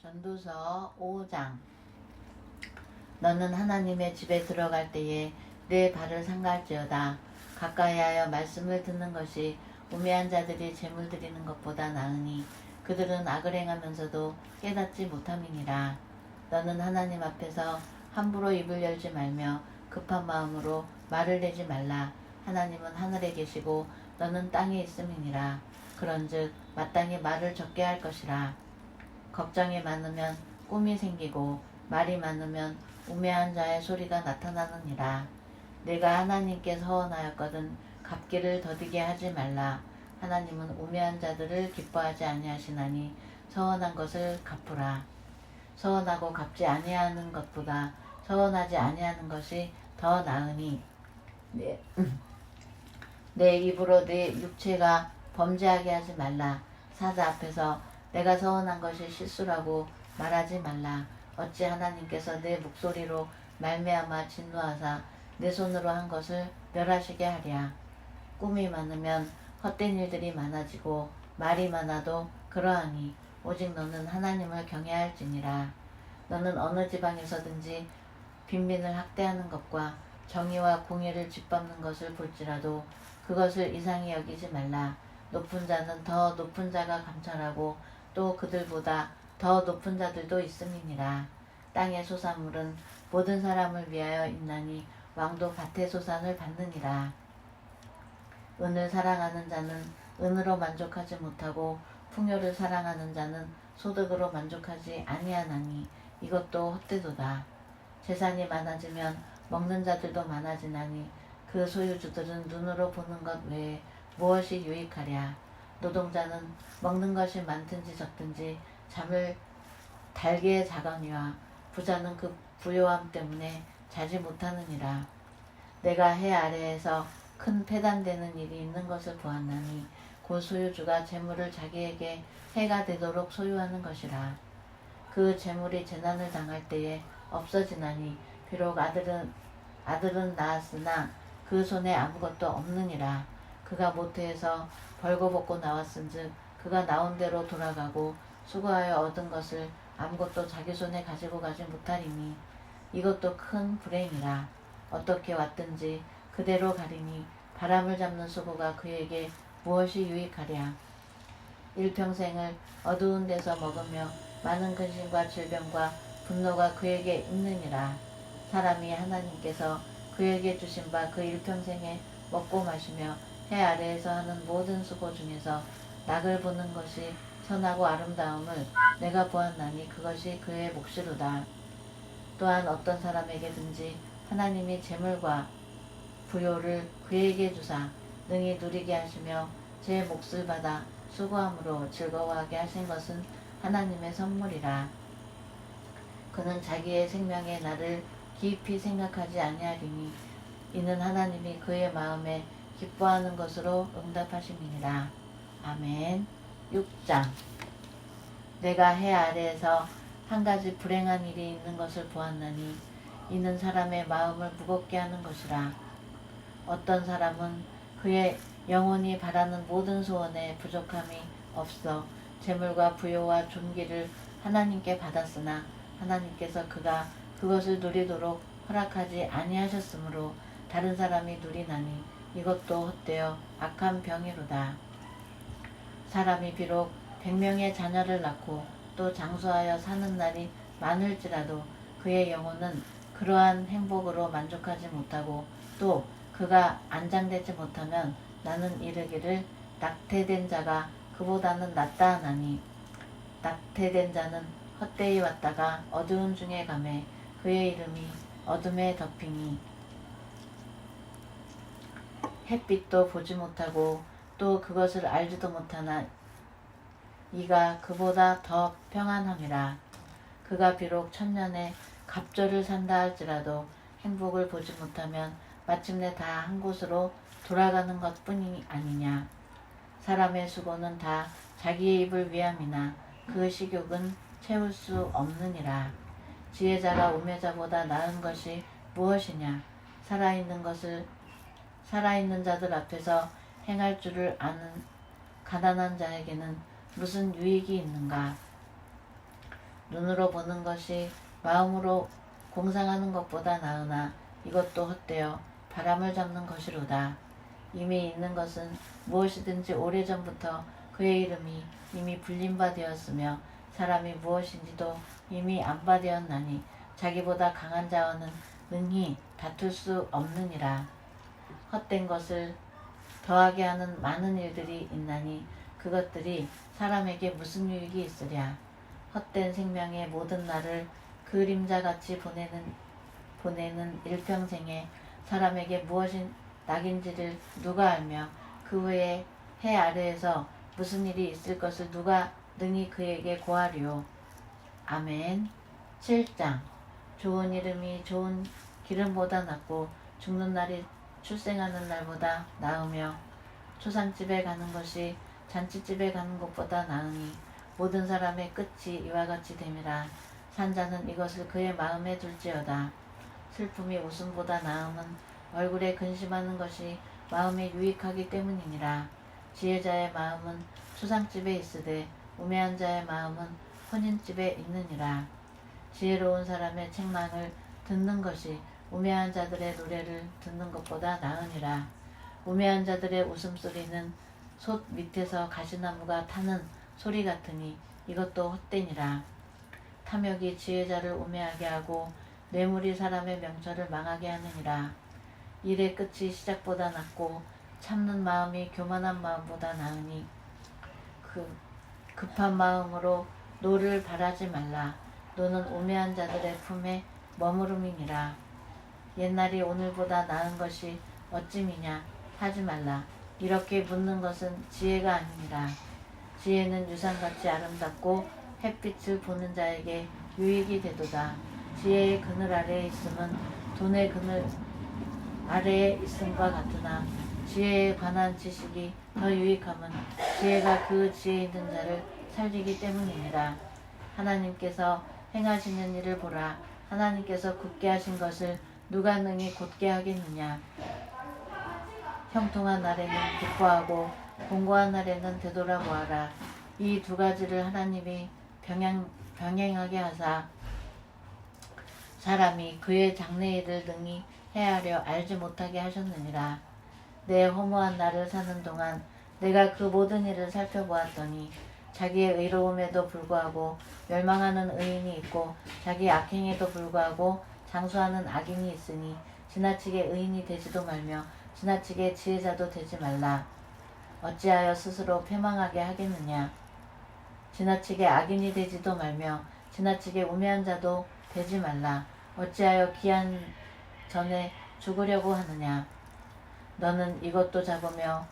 전도서 5장. 너는 하나님의 집에 들어갈 때에 내 발을 삼갈지어다. 가까이하여 말씀을 듣는 것이 우매한 자들이 제물 드리는 것보다 나으니 그들은 악을 행하면서도 깨닫지 못함이니라. 너는 하나님 앞에서 함부로 입을 열지 말며 급한 마음으로 말을 내지 말라. 하나님은 하늘에 계시고 너는 땅에 있음이니라. 그런즉 마땅히 말을 적게 할 것이라. 걱정이 많으면 꿈이 생기고 말이 많으면 우매한 자의 소리가 나타나느니라. 내가 하나님께 서원하였거든 갚기를 더디게 하지 말라. 하나님은 우매한 자들을 기뻐하지 아니하시나니 서원한 것을 갚으라. 서원하고 갚지 아니하는 것보다 서원하지 아니하는 것이 더 나으니 내 입으로 내 육체가 범죄하게 하지 말라. 사자 앞에서 내가 서원한 것이 실수라고 말하지 말라. 어찌 하나님께서 내 목소리로 말미암아 진노하사 내 손으로 한 것을 멸하시게 하랴. 꿈이 많으면 헛된 일들이 많아지고 말이 많아도 그러하니 오직 너는 하나님을 경외할지니라. 너는 어느 지방에서든지 빈민을 학대하는 것과 정의와 공의를 짓밟는 것을 볼지라도 그것을 이상히 여기지 말라. 높은 자는 더 높은 자가 감찰하고 또 그들보다 더 높은 자들도 있음이니라. 땅의 소산물은 모든 사람을 위하여 있나니 왕도 밭의 소산을 받느니라. 은을 사랑하는 자는 은으로 만족하지 못하고 풍요를 사랑하는 자는 소득으로 만족하지 아니하나니 이것도 헛되도다. 재산이 많아지면 먹는 자들도 많아지나니 그 소유주들은 눈으로 보는 것 외에 무엇이 유익하랴. 노동자는 먹는 것이 많든지 적든지 잠을 달게 자거니와 부자는 그 부요함 때문에 자지 못하느니라. 내가 해 아래에서 큰 패단되는 일이 있는 것을 보았나니 곧 소유주가 재물을 자기에게 해가 되도록 소유하는 것이라. 그 재물이 재난을 당할 때에 없어지나니 비록 아들은 낳았으나 그 손에 아무것도 없느니라. 그가 모태에서 벌거벗고 나왔은즉 그가 나온 대로 돌아가고 수고하여 얻은 것을 아무것도 자기 손에 가지고 가지 못하리니 이것도 큰 불행이라. 어떻게 왔든지 그대로 가리니 바람을 잡는 수고가 그에게 무엇이 유익하랴. 일평생을 어두운 데서 먹으며 많은 근심과 질병과 분노가 그에게 있느니라. 사람이 하나님께서 그에게 주신 바 그 일평생에 먹고 마시며 해 아래에서 하는 모든 수고 중에서 낙을 보는 것이 선하고 아름다움을 내가 보았나니 그것이 그의 몫이로다. 또한 어떤 사람에게든지 하나님이 재물과 부요를 그에게 주사 능히 누리게 하시며 제 몫을 받아 수고함으로 즐거워하게 하신 것은 하나님의 선물이라. 그는 자기의 생명의 날을 깊이 생각하지 아니하리니 이는 하나님이 그의 마음에 기뻐하는 것으로 응답하심이니라. 아멘. 6장. 내가 해 아래에서 한 가지 불행한 일이 있는 것을 보았나니 이는 사람의 마음을 무겁게 하는 것이라. 어떤 사람은 그의 영혼이 바라는 모든 소원에 부족함이 없어 재물과 부요와 존귀를 하나님께 받았으나 하나님께서 그가 그것을 누리도록 허락하지 아니하셨으므로 다른 사람이 누리나니 이것도 헛되어 악한 병이로다. 사람이 비록 100명의 자녀를 낳고 또 장수하여 사는 날이 많을지라도 그의 영혼은 그러한 행복으로 만족하지 못하고 또 그가 안장되지 못하면 나는 이르기를 낙태된 자가 그보다는 낫다 하나니 낙태된 자는 헛되이 왔다가 어두운 중에 가매 그의 이름이 어둠에 덮이니 햇빛도 보지 못하고 또 그것을 알지도 못하나 이가 그보다 더 평안함이라. 그가 비록 천년에 갑절을 산다 할지라도 행복을 보지 못하면 마침내 다 한 곳으로 돌아가는 것뿐이 아니냐. 사람의 수고는 다 자기의 입을 위함이나 그 식욕은 채울 수 없느니라. 지혜자가 우매자보다 나은 것이 무엇이냐. 살아있는 자들 앞에서 행할 줄을 아는 가난한 자에게는 무슨 유익이 있는가. 눈으로 보는 것이 마음으로 공상하는 것보다 나으나 이것도 헛되어 바람을 잡는 것이로다. 이미 있는 것은 무엇이든지 오래전부터 그의 이름이 이미 불린 바 되었으며 사람이 무엇인지도 이미 안 바 되었나니 자기보다 강한 자와는 능히 다툴 수 없느니라. 헛된 것을 더하게 하는 많은 일들이 있나니 그것들이 사람에게 무슨 유익이 있으랴. 헛된 생명의 모든 날을 그림자같이 보내는 일평생에 사람에게 무엇이 낙인지를 누가 알며 그 후에 해 아래에서 무슨 일이 있을 것을 누가 능히 그에게 고하리요. 아멘. 7장. 좋은 이름이 좋은 기름보다 낫고 죽는 날이 출생하는 날보다 나으며 초상집에 가는 것이 잔치집에 가는 것보다 나으니 모든 사람의 끝이 이와 같이 됨이라. 산자는 이것을 그의 마음에 둘지어다. 슬픔이 웃음보다 나음은 얼굴에 근심하는 것이 마음에 유익하기 때문이니라. 지혜자의 마음은 초상집에 있으되 우매한 자의 마음은 혼인집에 있느니라. 지혜로운 사람의 책망을 듣는 것이 우매한 자들의 노래를 듣는 것보다 나으니라. 우매한 자들의 웃음소리는 솥 밑에서 가시나무가 타는 소리 같으니 이것도 헛되니라. 탐욕이 지혜자를 우매하게 하고 뇌물이 사람의 명철을 망하게 하느니라. 일의 끝이 시작보다 낫고 참는 마음이 교만한 마음보다 나으니 급한 마음으로 노를 바라지 말라. 노는 우매한 자들의 품에 머무름이니라. 옛날이 오늘보다 나은 것이 어찌미냐 하지 말라. 이렇게 묻는 것은 지혜가 아니니라. 지혜는 유산같이 아름답고 햇빛을 보는 자에게 유익이 되도다. 지혜의 그늘 아래에 있음은 돈의 그늘 아래에 있음과 같으나 지혜에 관한 지식이 더 유익함은 지혜가 그 지혜 있는 자를 살리기 때문이니라. 하나님께서 행하시는 일을 보라. 하나님께서 굳게 하신 것을 누가 능히 곧게 하겠느냐. 형통한 날에는 기뻐하고 공고한 날에는 되돌아보아라. 이 두 가지를 하나님이 병행하게 하사 사람이 그의 장래일을 능히 헤아려 알지 못하게 하셨느니라. 내 허무한 날을 사는 동안 내가 그 모든 일을 살펴보았더니 자기의 의로움에도 불구하고 멸망하는 의인이 있고 자기의 악행에도 불구하고 장수하는 악인이 있으니 지나치게 의인이 되지도 말며 지나치게 지혜자도 되지 말라. 어찌하여 스스로 패망하게 하겠느냐. 지나치게 악인이 되지도 말며 지나치게 우매한 자도 되지 말라. 어찌하여 기한 전에 죽으려고 하느냐. 너는 이것도 잡으며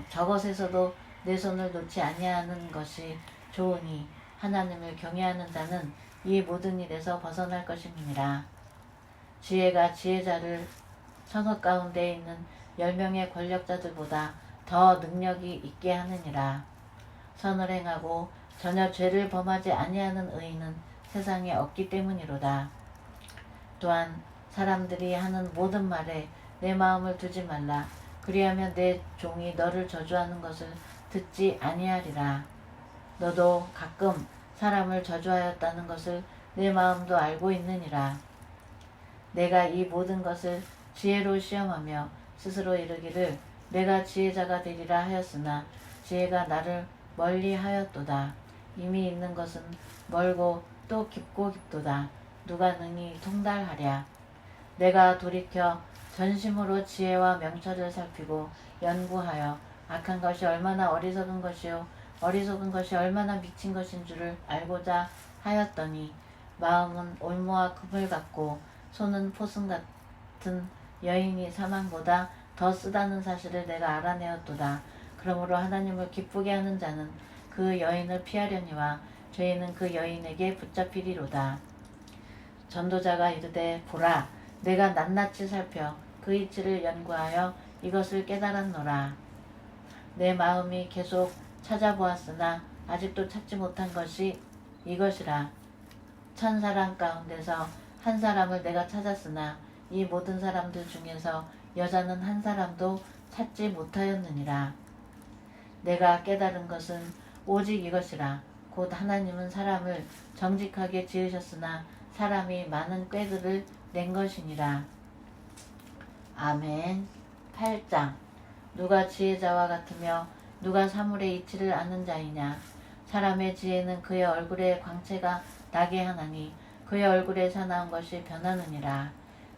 저것에서도 내 손을 놓지 아니하는 것이 좋으니 하나님을 경외하는 자는 이 모든 일에서 벗어날 것임이니라. 지혜가 지혜자를 성읍 가운데 있는 10명의 권력자들보다 더 능력이 있게 하느니라. 선을 행하고 전혀 죄를 범하지 아니하는 의인은 세상에 없기 때문이로다. 또한 사람들이 하는 모든 말에 내 마음을 두지 말라. 그리하면 내 종이 너를 저주하는 것을 듣지 아니하리라. 너도 가끔 사람을 저주하였다는 것을 내 마음도 알고 있느니라. 내가 이 모든 것을 지혜로 시험하며 스스로 이르기를 내가 지혜자가 되리라 하였으나 지혜가 나를 멀리 하였도다. 이미 있는 것은 멀고 또 깊고 깊도다. 누가 능히 통달하랴. 내가 돌이켜 전심으로 지혜와 명철을 살피고 연구하여 악한 것이 얼마나 어리석은 것이요 어리석은 것이 얼마나 미친 것인 줄을 알고자 하였더니 마음은 올무와 금을 같고 손은 포승 같은 여인이 사망보다 더 쓰다는 사실을 내가 알아내었도다. 그러므로 하나님을 기쁘게 하는 자는 그 여인을 피하려니와 죄인은 그 여인에게 붙잡히리로다. 전도자가 이르되 보라 내가 낱낱이 살펴 그 이치를 연구하여 이것을 깨달았노라. 내 마음이 계속 찾아보았으나 아직도 찾지 못한 것이 이것이라. 1000사람 가운데서 한 사람을 내가 찾았으나 이 모든 사람들 중에서 여자는 한 사람도 찾지 못하였느니라. 내가 깨달은 것은 오직 이것이라. 곧 하나님은 사람을 정직하게 지으셨으나 사람이 많은 꾀들을 낸 것이니라. 아멘. 8장. 누가 지혜자와 같으며 누가 사물의 이치를 아는 자이냐. 사람의 지혜는 그의 얼굴에 광채가 나게 하나니 그의 얼굴에 사나운 것이 변하느니라.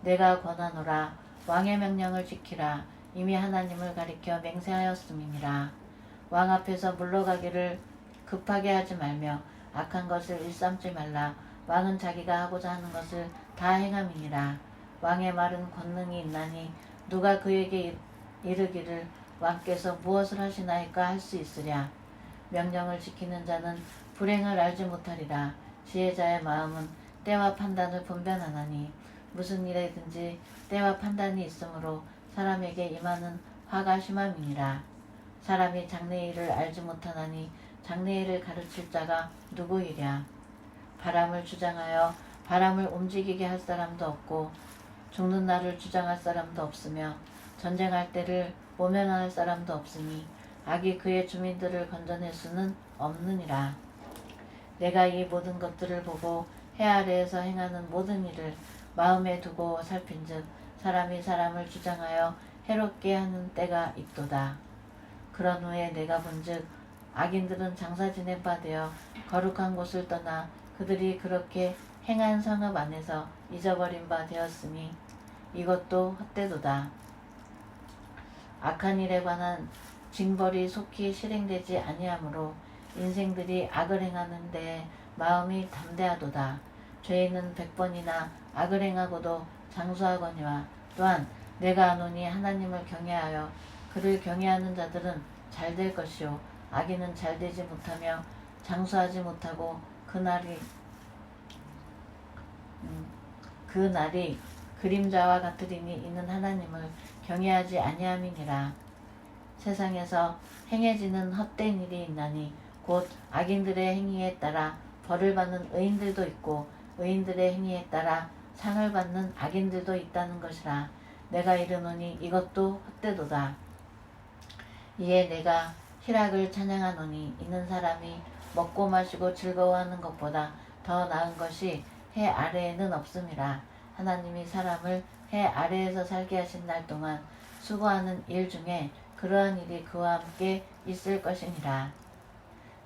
내가 권하노라. 왕의 명령을 지키라. 이미 하나님을 가리켜 맹세하였음이니라. 왕 앞에서 물러가기를 급하게 하지 말며 악한 것을 일삼지 말라. 왕은 자기가 하고자 하는 것을 다 행함이니라. 왕의 말은 권능이 있나니 누가 그에게 이르기를 왕께서 무엇을 하시나이까 할 수 있으랴. 명령을 지키는 자는 불행을 알지 못하리라. 지혜자의 마음은 때와 판단을 분별하나니 무슨 일에든지 때와 판단이 있으므로 사람에게 임하는 화가 심함이니라. 사람이 장래일을 알지 못하나니 장래일을 가르칠 자가 누구이랴. 바람을 주장하여 바람을 움직이게 할 사람도 없고 죽는 날을 주장할 사람도 없으며 전쟁할 때를 모면할 사람도 없으니 악이 그의 주민들을 건져낼 수는 없느니라. 내가 이 모든 것들을 보고 해 아래에서 행하는 모든 일을 마음에 두고 살핀즉 사람이 사람을 주장하여 해롭게 하는 때가 있도다. 그런 후에 내가 본즉 악인들은 장사 지낸 바 되어 거룩한 곳을 떠나 그들이 그렇게 행한 성읍 안에서 잊어버린 바 되었으니 이것도 헛되도다. 악한 일에 관한 징벌이 속히 실행되지 아니하므로 인생들이 악을 행하는 데 마음이 담대하도다. 죄인은 100번이나 악을 행하고도 장수하거니와 또한 내가 아노니 하나님을 경외하여 그를 경외하는 자들은 잘 될 것이요 악인은 잘 되지 못하며 장수하지 못하고 그 날이 그림자와 같으리니 이는 하나님을 경외하지 아니함이니라. 세상에서 행해지는 헛된 일이 있나니 곧 악인들의 행위에 따라 벌을 받는 의인들도 있고 의인들의 행위에 따라 상을 받는 악인들도 있다는 것이라. 내가 이르노니 이것도 헛되도다. 이에 내가 희락을 찬양하노니 이는 사람이 먹고 마시고 즐거워하는 것보다 더 나은 것이 해 아래에는 없음이라. 하나님이 사람을 해 아래에서 살게 하신 날 동안 수고하는 일 중에 그러한 일이 그와 함께 있을 것이니라.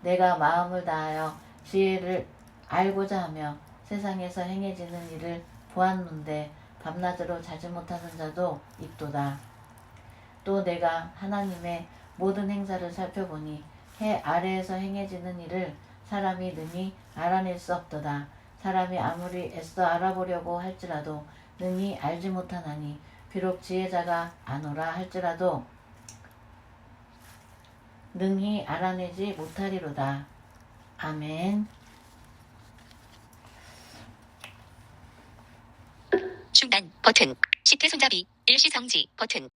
내가 마음을 다하여 지혜를 알고자 하며 세상에서 행해지는 일을 보았는데 밤낮으로 자지 못하는 자도 있도다. 또 내가 하나님의 모든 행사를 살펴보니 해 아래에서 행해지는 일을 사람이 능히 알아낼 수 없도다. 사람이 아무리 애써 알아보려고 할지라도 능히 알지 못하나니 비록 지혜자가 아노라 할지라도 능히 알아내지 못하리로다. 아멘. 중단 버튼, 시트 손잡이, 일시정지 버튼.